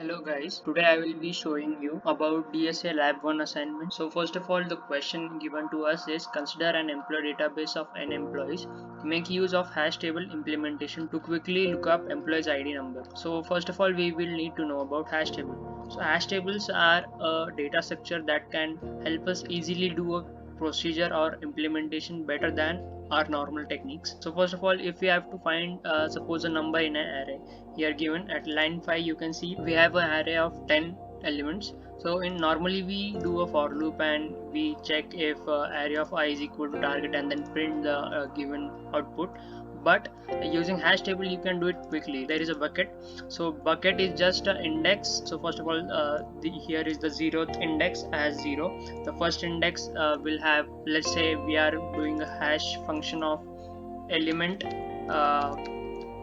Hello guys, today I will be showing you about DSA Lab 1 assignment. So first of all, the question given to us is consider an employee database of n employees. Make use of hash table implementation to quickly look up employee's ID number. So first of all, we will need to know about hash table. So hash tables are a data structure that can help us easily do a procedure or implementation better than our normal techniques. So first of all, if we have to find suppose a number in an array, here given at line 5 you can see we have an array of 10 elements. So in normally we do a for loop and we check if array of I is equal to target and then print the given output, but using hash table you can do it quickly. There is a bucket, so bucket is just an index. So first of all, here is the 0th index as 0. The first index will have, let's say we are doing a hash function of element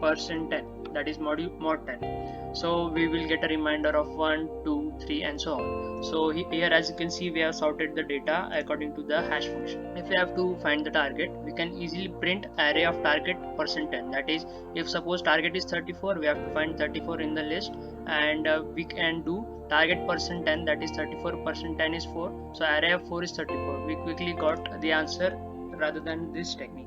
%10, that is mod 10. So we will get a reminder of 1, 2, 3 and so on. So here as you can see we have sorted the data according to the hash function. If we have to find the target, we can easily print array of target %10. That is, if suppose target is 34, we have to find 34 in the list, and we can do target %10, that is 34 %10 is 4, so array of 4 is 34. We quickly got the answer rather than this technique.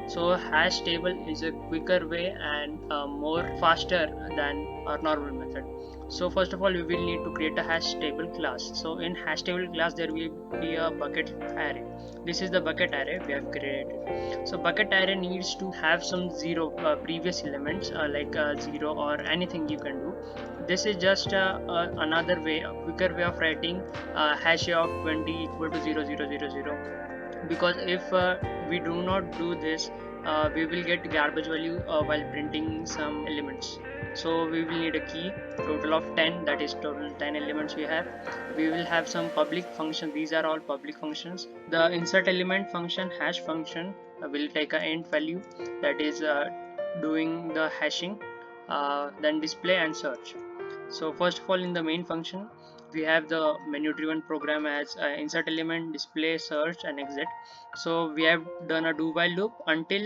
So hash table is a quicker way and more faster than our normal method. So first of all, we will need to create a hash table class. So in hash table class there will be a bucket array. This is the bucket array we have created. So bucket array needs to have some previous elements like 0 or anything you can do. This is just another way, a quicker way of writing hash of 20 equal to 0 0 0 0, because if we do not do this, we will get garbage value while printing some elements. So we will need a key, total of 10, that is total 10 elements we have. We will have some public function, these are all public functions. The insert element function, hash function, will take a int value, that is doing the hashing, then display and search. So first of all, in the main function we have the menu driven program as insert element, display, search and exit. So we have done a do while loop until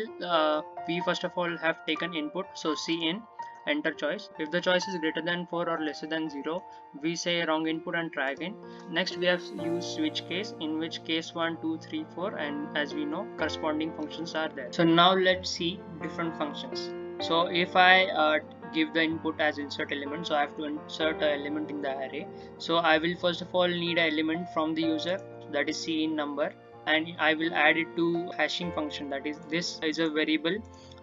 we first of all have taken input. So cin, enter choice. If the choice is greater than 4 or lesser than 0, we say wrong input and try again. Next we have used switch case, in which case 1 2 3 4, and as we know corresponding functions are there. So now let's see different functions. So if I give the input as insert element, so I have to insert an element in the array. So I will first of all need an element from the user, that is cin number, and I will add it to hashing function, that is this is a variable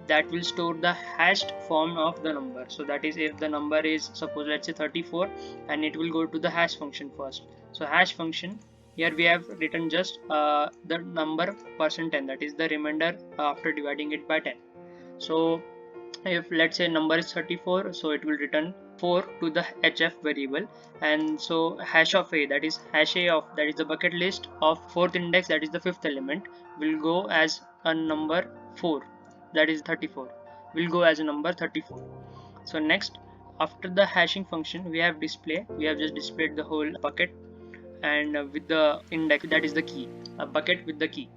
that will store the hashed form of the number. So that is, if the number is suppose let's say 34, and it will go to the hash function first. So hash function, here we have written just the number %10, that is the remainder after dividing it by 10. So if let's say number is 34, so it will return 4 to the hf variable, and so hash of a, that is hash a of, that is the bucket list of 4th index, that is the 5th element, will go as a number 4, that is 34, will go as a number 34. So next, after the hashing function we have display. We have just displayed the whole bucket and with the index, that is the key, a bucket with the key.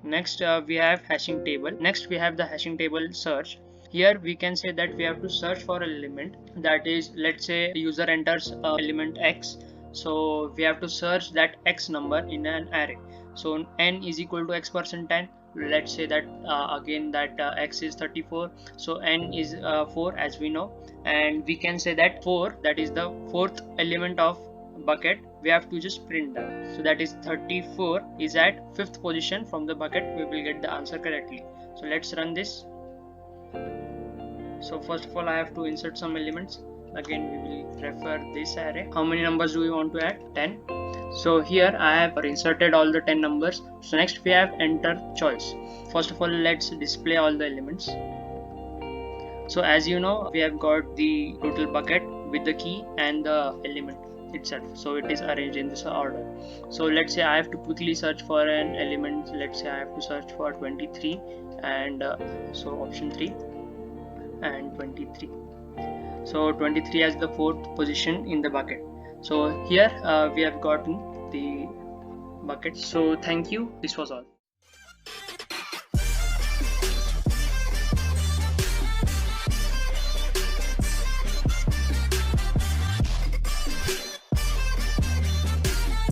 Next we have hashing table. Next we have the hashing table search. Here we can say that we have to search for an element, that is, let's say user enters element x, so we have to search that x number in an array. So n is equal to x %10. Let's say that again that x is 34, so n is 4 as we know, and we can say that 4, that is the 4th element of bucket, we have to just print that. So that is 34 is at 5th position from the bucket, we will get the answer correctly. So let's run this. So first of all I have to insert some elements. Again we will refer this array. How many numbers do we want to add? 10. So here I have inserted all the 10 numbers. So next we have enter choice. First of all let's display all the elements. So as you know, we have got the total bucket with the key and the element itself, so it is arranged in this order. So let's say I have to quickly search for an element. Let's say I have to search for 23, and so option 3 and 23. So 23 as the 4th position in the bucket. So here we have gotten the bucket. So thank you, this was all.